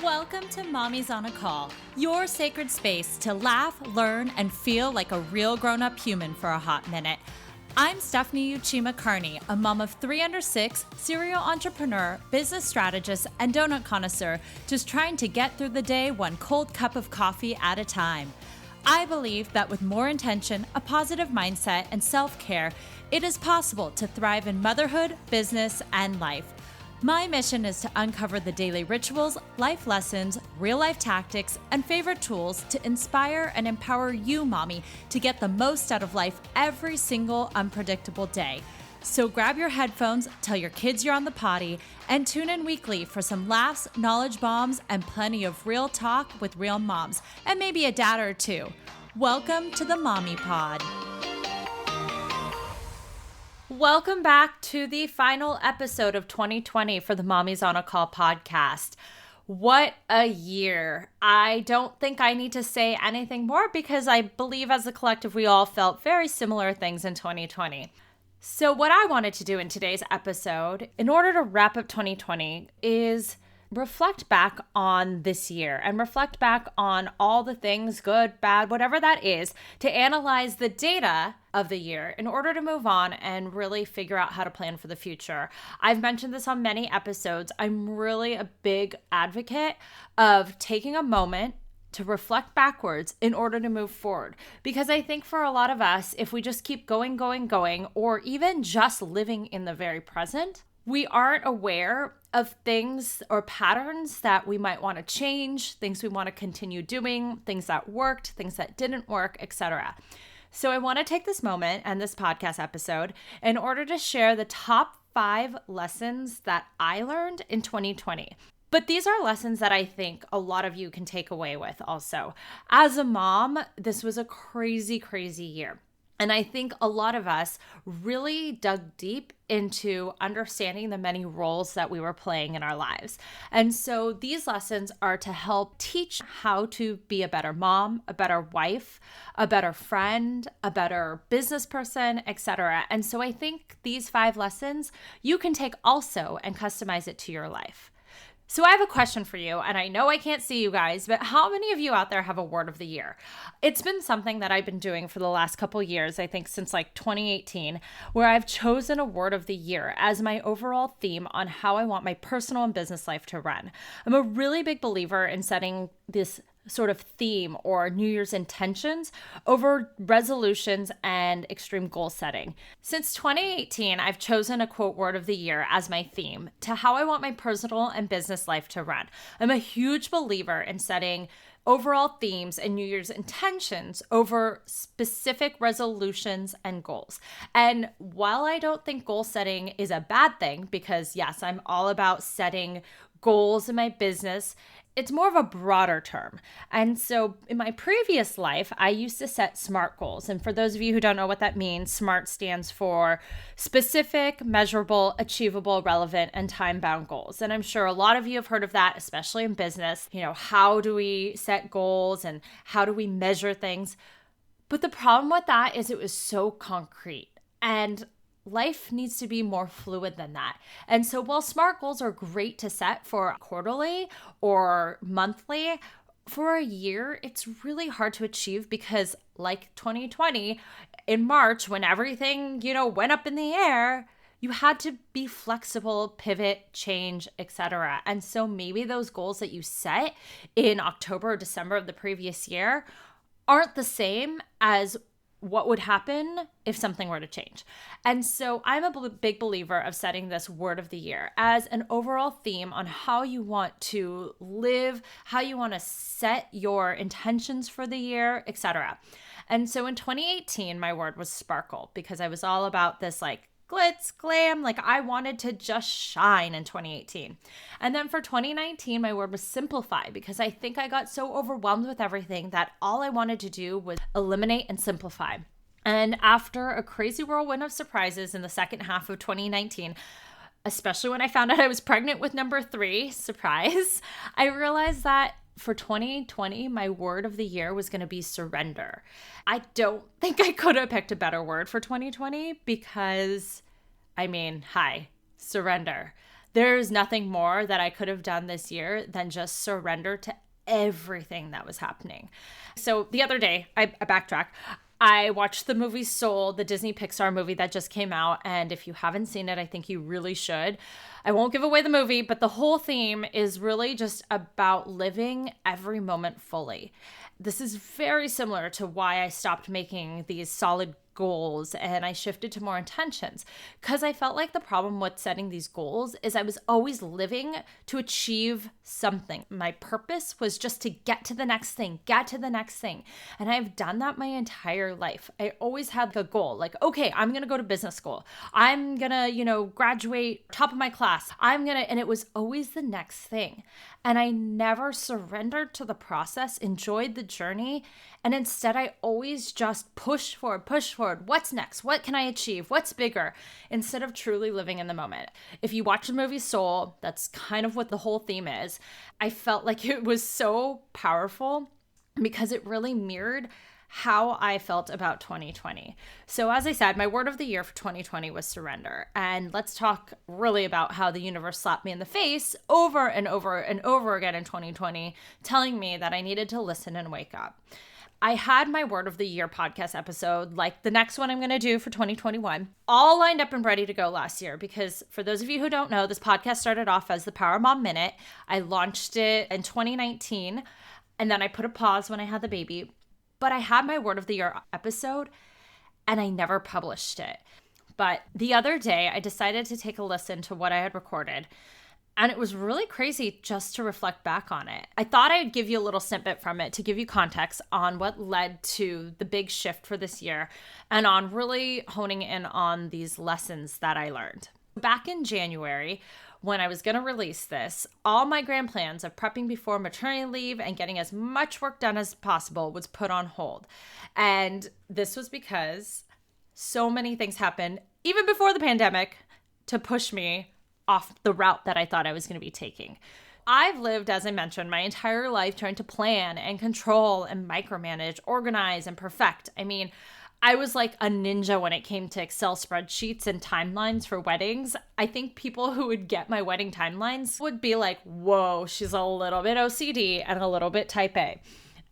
Welcome to Mommy's on a Call, your sacred space to laugh, learn, and feel like a real grown-up human for a hot minute. I'm Stephanie Uchima Carney, a mom of 3 under 6, serial entrepreneur, business strategist, and donut connoisseur, just trying to get through the day one cold cup of coffee at a time. I believe that with more intention, a positive mindset, and self-care, it is possible to thrive in motherhood, business, and life. My mission is to uncover the daily rituals, life lessons, real-life tactics, and favorite tools to inspire and empower you, mommy, to get the most out of life every single unpredictable day. So grab your headphones, tell your kids you're on the potty, and tune in weekly for some laughs, knowledge bombs, and plenty of real talk with real moms, and maybe a dad or two. Welcome to the Mommy Pod. Welcome back to the final episode of 2020 for the Mommy's on a Call podcast. What a year. I don't think I need to say anything more because I believe as a collective we all felt very similar things in 2020. So what I wanted to do in today's episode, in order to wrap up 2020, is reflect back on this year and reflect back on all the things, good, bad, whatever that is, to analyze the data of the year in order to move on and really figure out how to plan for the future. I've mentioned this on many episodes. I'm really a big advocate of taking a moment to reflect backwards in order to move forward. Because I think for a lot of us, if we just keep going, or even just living in the very present, we aren't aware of things or patterns that we might want to change, things we want to continue doing, things that worked, things that didn't work, etc. So I want to take this moment and this podcast episode in order to share the top 5 lessons that I learned in 2020. But these are lessons that I think a lot of you can take away with also. As a mom, this was a crazy, crazy year. And I think a lot of us really dug deep into understanding the many roles that we were playing in our lives. And so these lessons are to help teach how to be a better mom, a better wife, a better friend, a better business person, etc. And so I think these 5 lessons you can take also and customize it to your life. So I have a question for you, and I know I can't see you guys, but how many of you out there have a word of the year? It's been something that I've been doing for the last couple years, I think since like 2018, where I've chosen a word of the year as my overall theme on how I want my personal and business life to run. I'm a really big believer in setting this sort of theme or New Year's intentions over resolutions and extreme goal setting. Since 2018, I've chosen a quote word of the year as my theme to how I want my personal and business life to run. I'm a huge believer in setting overall themes and New Year's intentions over specific resolutions and goals. And while I don't think goal setting is a bad thing, because yes, I'm all about setting goals in my business, it's more of a broader term. And so in my previous life, I used to set SMART goals. And for those of you who don't know what that means, SMART stands for specific, measurable, achievable, relevant, and time-bound goals. And I'm sure a lot of you have heard of that, especially in business. You know, how do we set goals and how do we measure things? But the problem with that is it was so concrete. And life needs to be more fluid than that. And so while SMART goals are great to set for quarterly or monthly, for a year, it's really hard to achieve because like 2020, in March, when everything, went up in the air, you had to be flexible, pivot, change, etc. And so maybe those goals that you set in October or December of the previous year aren't the same as what would happen if something were to change. And so I'm a big believer of setting this word of the year as an overall theme on how you want to live, how you want to set your intentions for the year, etc. And so in 2018, my word was sparkle because I was all about this like glitz, glam, like I wanted to just shine in 2018. And then for 2019, my word was simplify because I think I got so overwhelmed with everything that all I wanted to do was eliminate and simplify. And after a crazy whirlwind of surprises in the second half of 2019, especially when I found out I was pregnant with number 3, surprise, I realized that for 2020, my word of the year was going to be surrender. I don't think I could have picked a better word for 2020 because, surrender. There's nothing more that I could have done this year than just surrender to everything that was happening. So the other day, I backtrack. I watched the movie Soul, the Disney Pixar movie that just came out. And if you haven't seen it, I think you really should. I won't give away the movie, but the whole theme is really just about living every moment fully. This is very similar to why I stopped making these solid goals and I shifted to more intentions, because I felt like the problem with setting these goals is I was always living to achieve something. My purpose was just to get to the next thing, get to the next thing. And I've done that my entire life. I always had a goal, like, okay, I'm going to go to business school. I'm going to, graduate top of my class. And it was always the next thing. And I never surrendered to the process, enjoyed the journey. And instead, I always just push forward. What's next? What can I achieve? What's bigger? Instead of truly living in the moment. If you watch the movie Soul, that's kind of what the whole theme is. I felt like it was so powerful because it really mirrored how I felt about 2020. So as I said, my word of the year for 2020 was surrender. And let's talk really about how the universe slapped me in the face over and over and over again in 2020, telling me that I needed to listen and wake up. I had my word of the year podcast episode, like the next one I'm going to do for 2021, all lined up and ready to go last year. Because for those of you who don't know, this podcast started off as the Power Mom Minute. I launched it in 2019, and then I put a pause when I had the baby. But I had my word of the year episode, and I never published it. But the other day, I decided to take a listen to what I had recorded. And it was really crazy just to reflect back on it. I thought I'd give you a little snippet from it to give you context on what led to the big shift for this year and on really honing in on these lessons that I learned. Back in January, when I was going to release this, all my grand plans of prepping before maternity leave and getting as much work done as possible was put on hold. And this was because so many things happened, even before the pandemic, to push me off the route that I thought I was going to be taking. I've lived, as I mentioned, my entire life trying to plan and control and micromanage, organize and perfect. I mean, I was like a ninja when it came to Excel spreadsheets and timelines for weddings. I think people who would get my wedding timelines would be like, whoa, she's a little bit OCD and a little bit type A.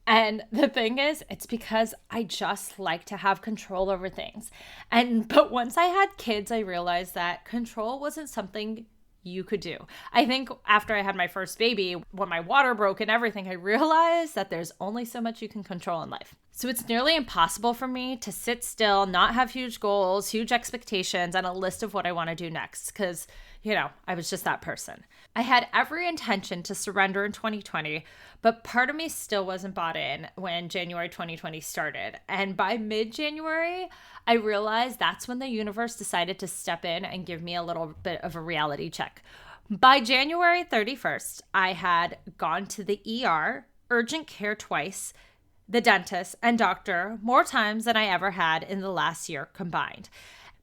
And the thing is, it's because I just like to have control over things. But once I had kids, I realized that control wasn't something you could do. I think after I had my first baby, when my water broke and everything, I realized that there's only so much you can control in life. So it's nearly impossible for me to sit still, not have huge goals, huge expectations, and a list of what I want to do next because, I was just that person. I had every intention to surrender in 2020, but part of me still wasn't bought in when January 2020 started. And by mid-January, I realized that's when the universe decided to step in and give me a little bit of a reality check. By January 31st, I had gone to the ER, urgent care twice, the dentist, and doctor more times than I ever had in the last year combined.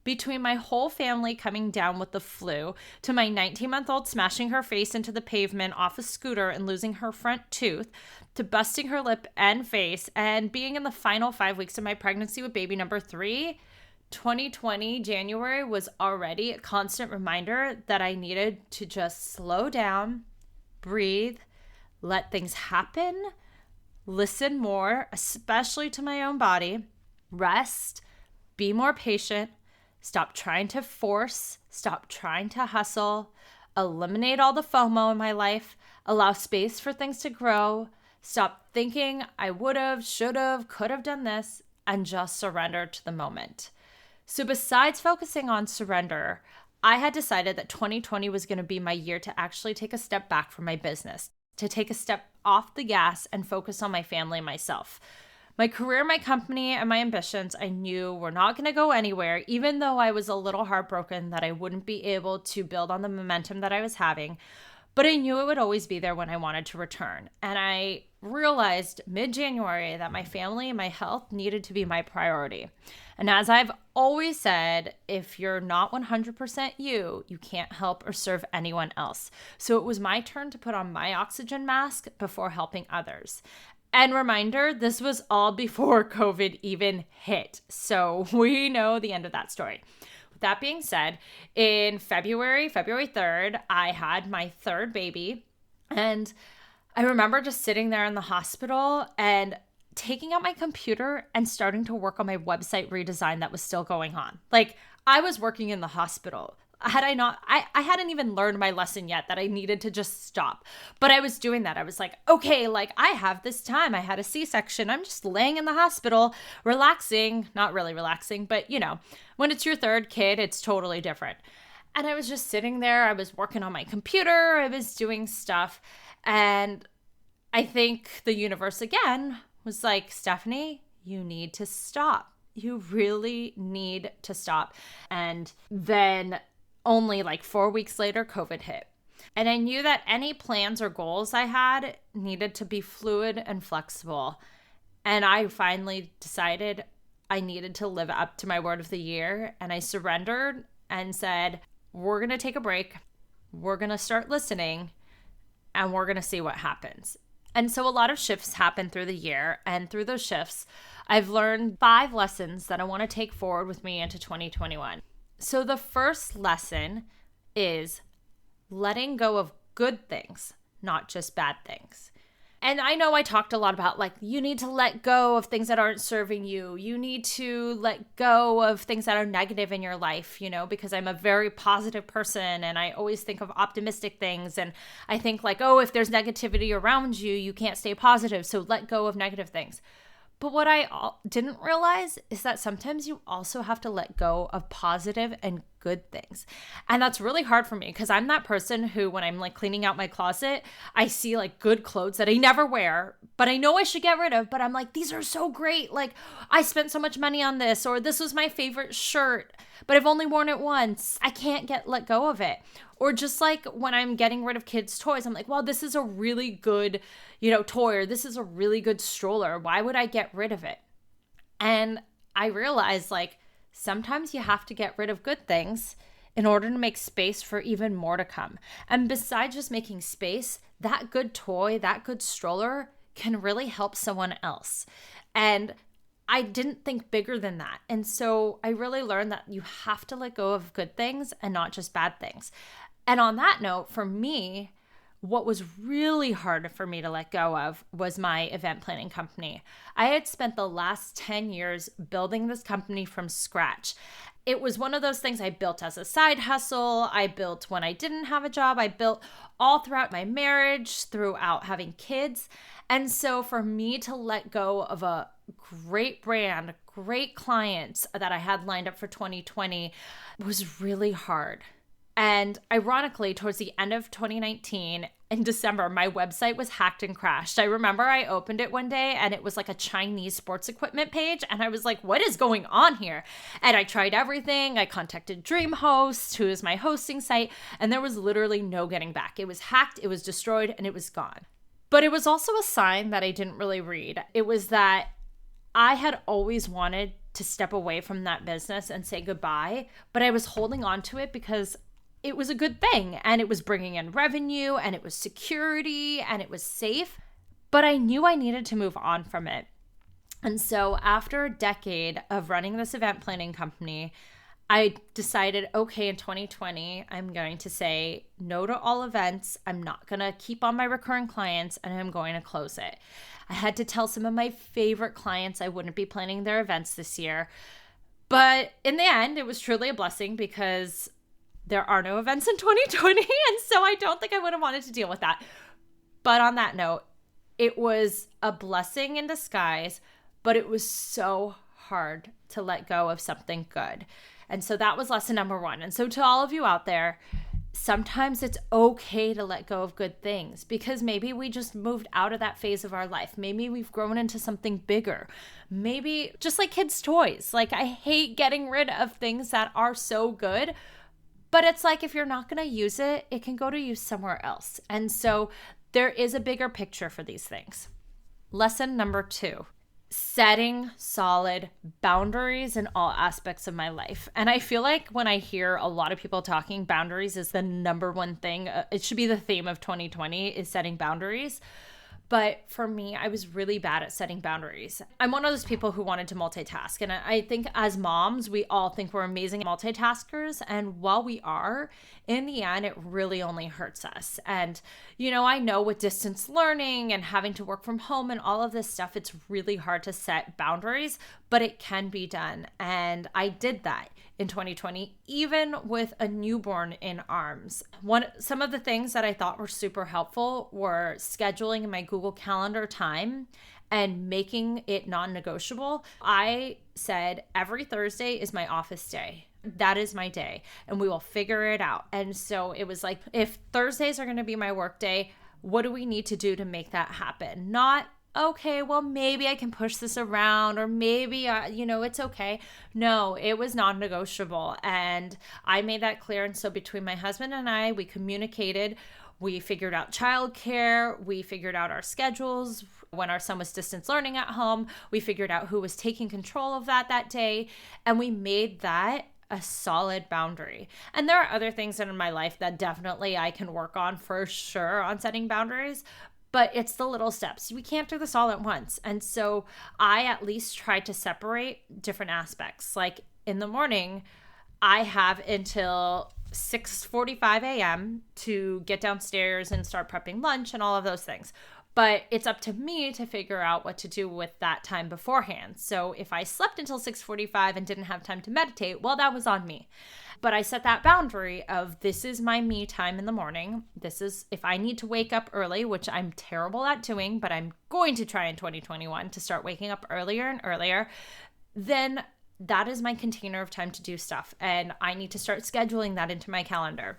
Between my whole family coming down with the flu, to my 19-month-old smashing her face into the pavement off a scooter and losing her front tooth, to busting her lip and face, and being in the final 5 weeks of my pregnancy with baby number 3, 2020 January was already a constant reminder that I needed to just slow down, breathe, let things happen, listen more, especially to my own body, rest, be more patient, stop trying to force, stop trying to hustle, eliminate all the FOMO in my life, allow space for things to grow, stop thinking I would have, should have, could have done this, and just surrender to the moment. So besides focusing on surrender, I had decided that 2020 was going to be my year to actually take a step back from my business, to take a step off the gas and focus on my family and myself. My career, my company, and my ambitions I knew were not going to go anywhere, even though I was a little heartbroken that I wouldn't be able to build on the momentum that I was having. But I knew it would always be there when I wanted to return. And I realized mid-January that my family and my health needed to be my priority. And as I've always said, if you're not 100% you, you can't help or serve anyone else. So it was my turn to put on my oxygen mask before helping others. And reminder, this was all before COVID even hit. So we know the end of that story. that being said, in February 3rd, I had my third baby. And I remember just sitting there in the hospital and taking out my computer and starting to work on my website redesign that was still going on. Like, I was working in the hospital. Had I not, I hadn't even learned my lesson yet that I needed to just stop. But I was doing that. I was like, okay, like I have this time. I had a C-section. I'm just laying in the hospital, relaxing, not really relaxing, but you know, when it's your third kid, it's totally different. And I was just sitting there. I was working on my computer. I was doing stuff. And I think the universe again was like, Stephanie, you need to stop. You really need to stop. And then only like 4 weeks later, COVID hit. And I knew that any plans or goals I had needed to be fluid and flexible. And I finally decided I needed to live up to my word of the year. And I surrendered and said, we're going to take a break. We're going to start listening and we're going to see what happens. And so a lot of shifts happen through the year. And through those shifts, I've learned 5 lessons that I want to take forward with me into 2021. So the first lesson is letting go of good things, not just bad things. And I know I talked a lot about like, you need to let go of things that aren't serving you. You need to let go of things that are negative in your life, you know, because I'm a very positive person and I always think of optimistic things. And I think like, oh, if there's negativity around you, you can't stay positive. So let go of negative things. But what I didn't realize is that sometimes you also have to let go of positive and good things. And that's really hard for me because I'm that person who, when I'm like cleaning out my closet, I see like good clothes that I never wear, but I know I should get rid of. But I'm like, these are so great. Like, I spent so much money on this, or this was my favorite shirt, but I've only worn it once. I can't let go of it. Or just like when I'm getting rid of kids' toys, I'm like, well, this is a really good, you know, toy, or this is a really good stroller. Why would I get rid of it? And I realized like sometimes you have to get rid of good things in order to make space for even more to come. And besides just making space, that good toy, that good stroller can really help someone else. And I didn't think bigger than that. And so I really learned that you have to let go of good things and not just bad things. And on that note, for me, what was really hard for me to let go of was my event planning company. I had spent the last 10 years building this company from scratch. It was one of those things I built as a side hustle. I built when I didn't have a job. I built all throughout my marriage, throughout having kids. And so for me to let go of a great brand, great clients that I had lined up for 2020 was really hard. And ironically, towards the end of 2019, in December, my website was hacked and crashed. I remember I opened it one day and it was like a Chinese sports equipment page. And I was like, what is going on here? And I tried everything. I contacted DreamHost, who is my hosting site, and there was literally no getting back. It was hacked, it was destroyed, and it was gone. But it was also a sign that I didn't really read. It was that I had always wanted to step away from that business and say goodbye, but I was holding on to it because it was a good thing and it was bringing in revenue and it was security and it was safe, but I knew I needed to move on from it. And so after a decade of running this event planning company, I decided, okay, in 2020, I'm going to say no to all events. I'm not going to keep on my recurring clients and I'm going to close it. I had to tell some of my favorite clients I wouldn't be planning their events this year. But in the end, it was truly a blessing because there are no events in 2020. And so I don't think I would have wanted to deal with that. But on that note, it was a blessing in disguise, but it was so hard to let go of something good. And so that was lesson number 1. And so to all of you out there, sometimes it's okay to let go of good things because maybe we just moved out of that phase of our life. Maybe we've grown into something bigger. Maybe just like kids' toys. Like I hate getting rid of things that are so good, but it's like if you're not going to use it, it can go to use somewhere else. And so there is a bigger picture for these things. Lesson number 2. Setting solid boundaries in all aspects of my life. And I feel like when I hear a lot of people talking, boundaries is the number one thing. It should be the theme of 2020 is setting boundaries. But for me, I was really bad at setting boundaries. I'm one of those people who wanted to multitask. And I think as moms, we all think we're amazing multitaskers. And while we are, in the end, it really only hurts us. And, I know with distance learning and having to work from home and all of this stuff, it's really hard to set boundaries, but it can be done. And I did that in 2020, even with a newborn in arms. Some of the things that I thought were super helpful were scheduling in my Google Calendar time and making it non-negotiable. I said every Thursday is my office day. That is my day, and we will figure it out. And so it was like, if Thursdays are going to be my work day, what do we need to do to make that happen? Not, okay, well, maybe I can push this around, or maybe, it's okay. No, it was non-negotiable. And I made that clear. And so between my husband and I, we communicated, we figured out childcare, we figured out our schedules. When our son was distance learning at home, we figured out who was taking control of that day. And we made that a solid boundary. And there are other things in my life that definitely I can work on for sure on setting boundaries. But it's the little steps. We can't do this all at once. And so I at least tried to separate different aspects. Like in the morning, I have until 6:45 a.m. to get downstairs and start prepping lunch and all of those things. But it's up to me to figure out what to do with that time beforehand. So if I slept until 6:45 and didn't have time to meditate, well, that was on me. But I set that boundary of, this is my me time in the morning. This is, if I need to wake up early, which I'm terrible at doing, but I'm going to try in 2021 to start waking up earlier and earlier, then that is my container of time to do stuff. And I need to start scheduling that into my calendar.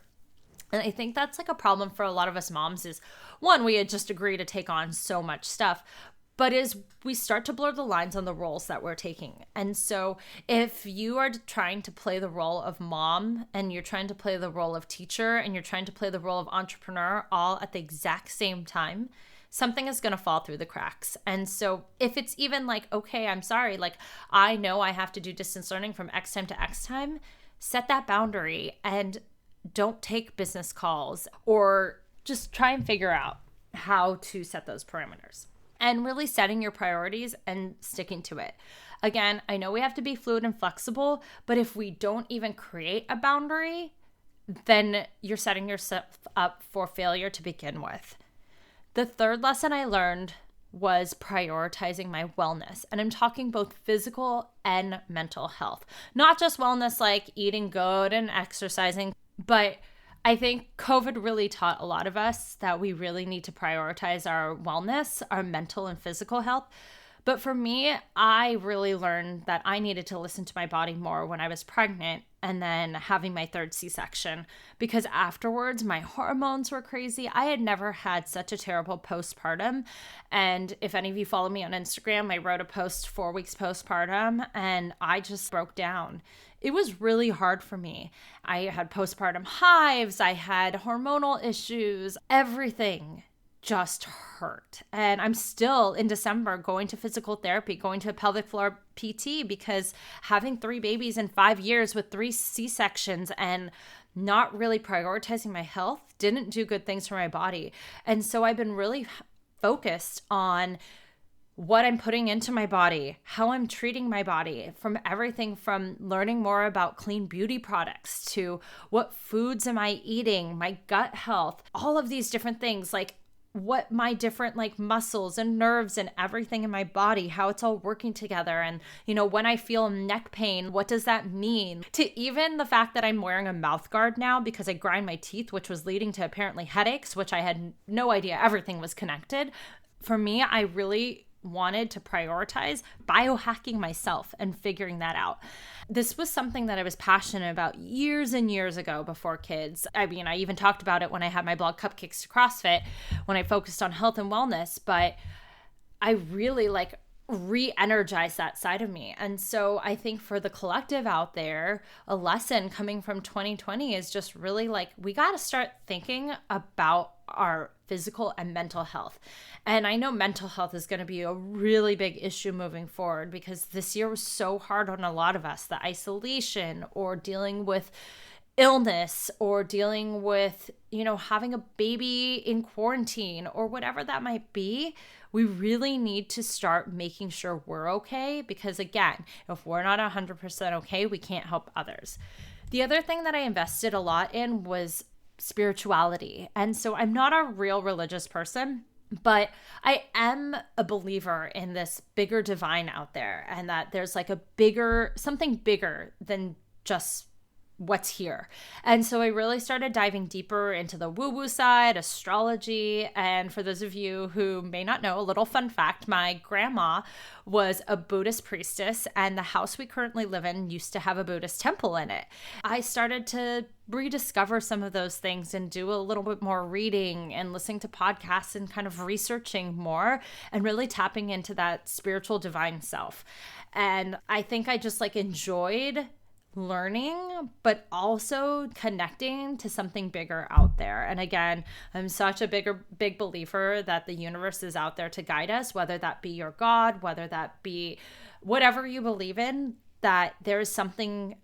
And I think that's like a problem for a lot of us moms is, one, we had just agreed to take on so much stuff, but is we start to blur the lines on the roles that we're taking. And so if you are trying to play the role of mom, and you're trying to play the role of teacher, and you're trying to play the role of entrepreneur all at the exact same time, something is going to fall through the cracks. And so if it's even like, okay, I'm sorry, like I know I have to do distance learning from X time to X time, set that boundary and don't take business calls, or just try and figure out how to set those parameters and really setting your priorities and sticking to it. Again, I know we have to be fluid and flexible, but if we don't even create a boundary, then you're setting yourself up for failure to begin with. The third lesson I learned was prioritizing my wellness. And I'm talking both physical and mental health. Not just wellness like eating good and exercising, but I think COVID really taught a lot of us that we really need to prioritize our wellness, our mental and physical health. But for me, I really learned that I needed to listen to my body more when I was pregnant and then having my third C-section, because afterwards my hormones were crazy. I had never had such a terrible postpartum. And if any of you follow me on Instagram, I wrote a post 4 weeks postpartum and I just broke down. It was really hard for me. I had postpartum hives, I had hormonal issues, everything just hurt. And I'm still in December going to physical therapy, going to pelvic floor PT, because having 3 babies in 5 years with 3 C-sections and not really prioritizing my health didn't do good things for my body. And so I've been really focused on what I'm putting into my body, how I'm treating my body, from everything from learning more about clean beauty products to what foods am I eating, my gut health, all of these different things, like what my different like muscles and nerves and everything in my body, how it's all working together. And, when I feel neck pain, what does that mean? To even the fact that I'm wearing a mouth guard now because I grind my teeth, which was leading to apparently headaches, which I had no idea everything was connected. For me, I really wanted to prioritize biohacking myself and figuring that out. This was something that I was passionate about years and years ago before kids. I mean, I even talked about it when I had my blog Cupcakes to CrossFit, when I focused on health and wellness, but I really re-energized that side of me. And so I think for the collective out there, a lesson coming from 2020 is just really we got to start thinking about our physical and mental health. And I know mental health is going to be a really big issue moving forward, because this year was so hard on a lot of us, the isolation or dealing with illness or dealing with, having a baby in quarantine or whatever that might be, we really need to start making sure we're okay. Because again, if we're not 100% okay, we can't help others. The other thing that I invested a lot in was spirituality. And so I'm not a real religious person, but I am a believer in this bigger divine out there, and that there's like something bigger than just what's here. And so I really started diving deeper into the woo-woo side, astrology. And for those of you who may not know, a little fun fact, my grandma was a Buddhist priestess, and the house we currently live in used to have a Buddhist temple in it. I started to rediscover some of those things and do a little bit more reading and listening to podcasts and kind of researching more and really tapping into that spiritual divine self. And I think I just enjoyed learning, but also connecting to something bigger out there. And again, I'm such a big believer that the universe is out there to guide us, whether that be your God, whether that be whatever you believe in, that there is something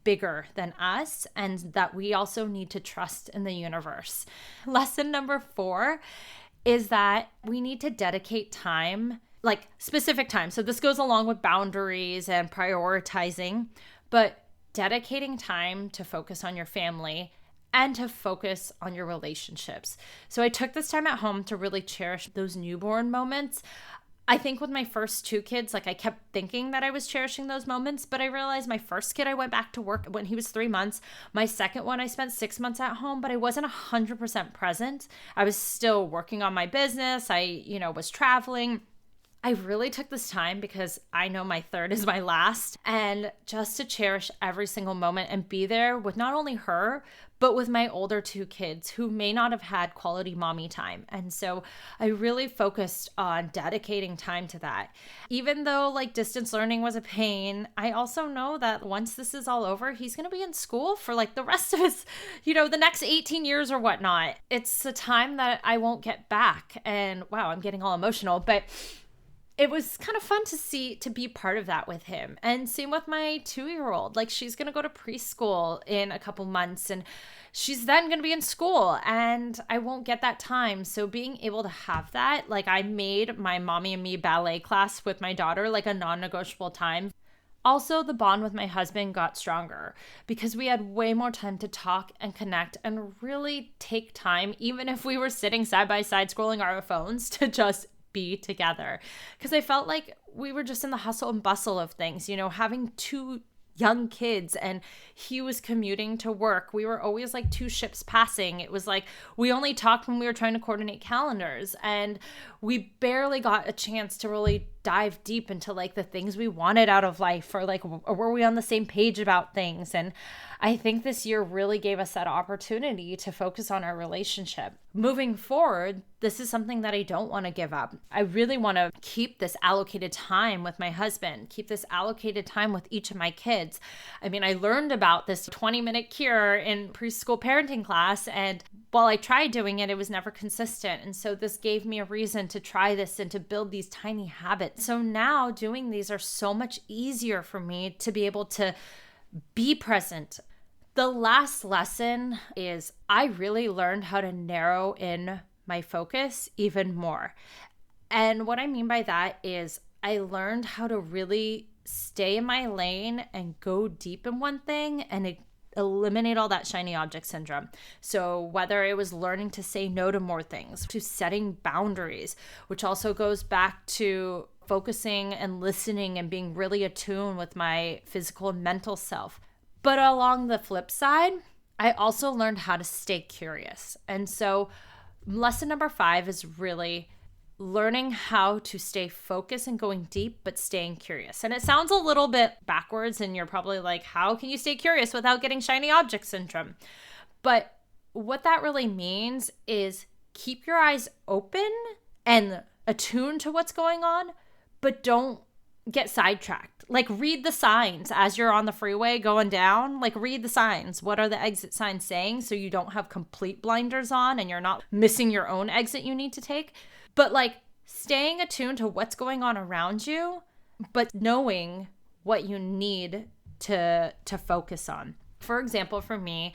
bigger than us, and that we also need to trust in the universe. Lesson number 4 is that we need to dedicate time, specific time. So this goes along with boundaries and prioritizing, but dedicating time to focus on your family and to focus on your relationships. So I took this time at home to really cherish those newborn moments. I think with my first 2 kids, I kept thinking that I was cherishing those moments, but I realized my first kid, I went back to work when he was 3 months. My second one, I spent 6 months at home, but I wasn't 100% present. I was still working on my business. I, was traveling. I really took this time because I know my third is my last, and just to cherish every single moment and be there with not only her, but with my older 2 kids who may not have had quality mommy time. And so I really focused on dedicating time to that. Even though distance learning was a pain, I also know that once this is all over, he's going to be in school for the rest of his, the next 18 years or whatnot. It's a time that I won't get back. And wow, I'm getting all emotional, but it was kind of fun to be part of that with him. And same with my 2-year-old. She's going to go to preschool in a couple months, and she's then going to be in school, and I won't get that time. So being able to have that, I made my Mommy and Me ballet class with my daughter a non-negotiable time. Also, the bond with my husband got stronger because we had way more time to talk and connect and really take time, even if we were sitting side by side scrolling our phones, to just be together. Because I felt like we were just in the hustle and bustle of things, having 2 young kids, and he was commuting to work. We were always 2 ships passing. It was we only talked when we were trying to coordinate calendars, and we barely got a chance to really dive deep into the things we wanted out of life, or were we on the same page about things. And I think this year really gave us that opportunity to focus on our relationship. Moving forward, this is something that I don't want to give up. I really want to keep this allocated time with my husband, keep this allocated time with each of my kids. I mean, I learned about this 20-minute cure in preschool parenting class, and while I tried doing it, it was never consistent. And so this gave me a reason to try this and to build these tiny habits. So now doing these are so much easier for me to be able to be present. The last lesson is I really learned how to narrow in my focus even more. And what I mean by that is I learned how to really stay in my lane and go deep in one thing and eliminate all that shiny object syndrome. So whether it was learning to say no to more things, to setting boundaries, which also goes back to focusing and listening and being really attuned with my physical and mental self. But along the flip side, I also learned how to stay curious. And so lesson number 5 is really learning how to stay focused and going deep, but staying curious. And it sounds a little bit backwards, and you're probably like, how can you stay curious without getting shiny object syndrome? But what that really means is keep your eyes open and attuned to what's going on, but don't get sidetracked. Read the signs as you're on the freeway going down. Read the signs. What are the exit signs saying? So you don't have complete blinders on and you're not missing your own exit you need to take. But staying attuned to what's going on around you, but knowing what you need to focus on. For example, for me,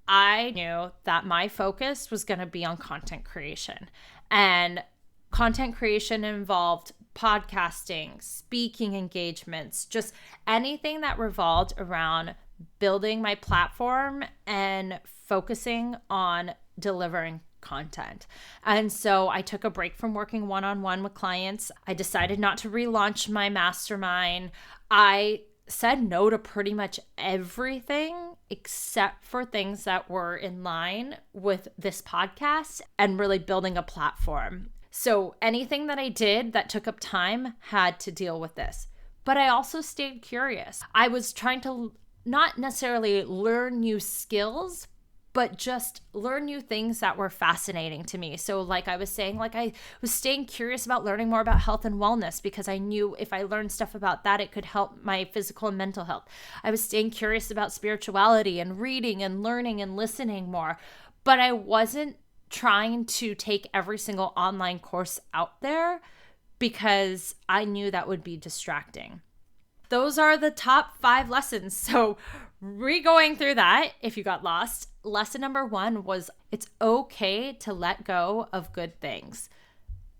I knew that my focus was going to be on content creation. And content creation involved podcasting, speaking engagements, just anything that revolved around building my platform and focusing on delivering content. And so I took a break from working one-on-one with clients. I decided not to relaunch my mastermind. I said no to pretty much everything except for things that were in line with this podcast and really building a platform. So anything that I did that took up time had to deal with this. But I also stayed curious. I was trying to not necessarily learn new skills, but just learn new things that were fascinating to me. So like I was saying, like I was staying curious about learning more about health and wellness because I knew if I learned stuff about that, it could help my physical and mental health. I was staying curious about spirituality and reading and learning and listening more, but I wasn't trying to take every single online course out there because I knew that would be distracting. Those are the top 5 lessons. So re-going through that, if you got lost, lesson number 1 was it's okay to let go of good things.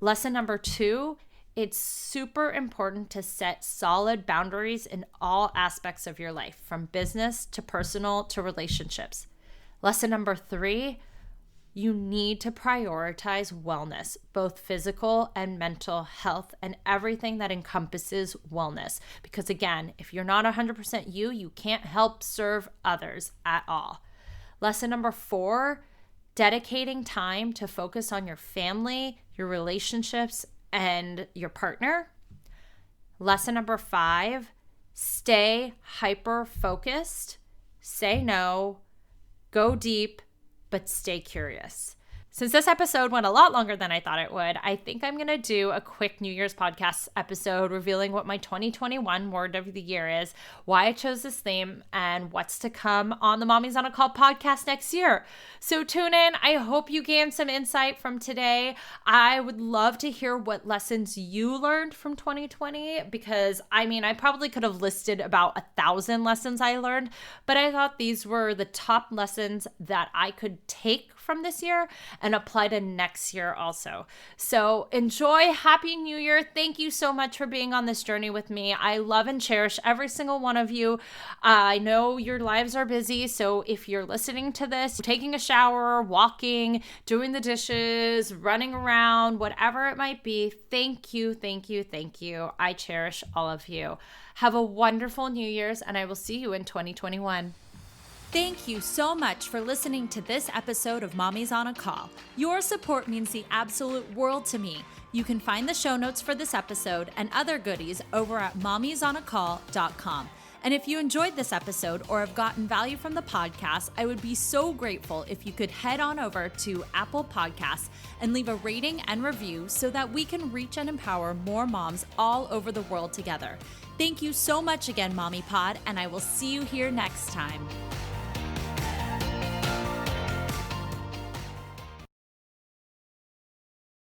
Lesson number 2, it's super important to set solid boundaries in all aspects of your life, from business to personal to relationships. Lesson number 3, you need to prioritize wellness, both physical and mental health, and everything that encompasses wellness. Because again, if you're not 100% you, you can't help serve others at all. Lesson number 4, dedicating time to focus on your family, your relationships, and your partner. Lesson number 5, stay hyper-focused, say no, go deep, but stay curious. Since this episode went a lot longer than I thought it would, I think I'm going to do a quick New Year's podcast episode revealing what my 2021 word of the year is, why I chose this theme, and what's to come on the Mommies on a Call podcast next year. So tune in. I hope you gained some insight from today. I would love to hear what lessons you learned from 2020 because, I probably could have listed about 1,000 lessons I learned, but I thought these were the top lessons that I could take from this year and apply to next year also. So enjoy. Happy New Year. Thank you so much for being on this journey with me. I love and cherish every single one of you. I know your lives are busy, so if you're listening to this, taking a shower, walking, doing the dishes, running around, whatever it might be, thank you, thank you, thank you. I cherish all of you. Have a wonderful New Year's, and I will see you in 2021. Thank you so much for listening to this episode of Mommies on a Call. Your support means the absolute world to me. You can find the show notes for this episode and other goodies over at mommiesonacall.com. And if you enjoyed this episode or have gotten value from the podcast, I would be so grateful if you could head on over to Apple Podcasts and leave a rating and review so that we can reach and empower more moms all over the world together. Thank you so much again, Mommy Pod, and I will see you here next time.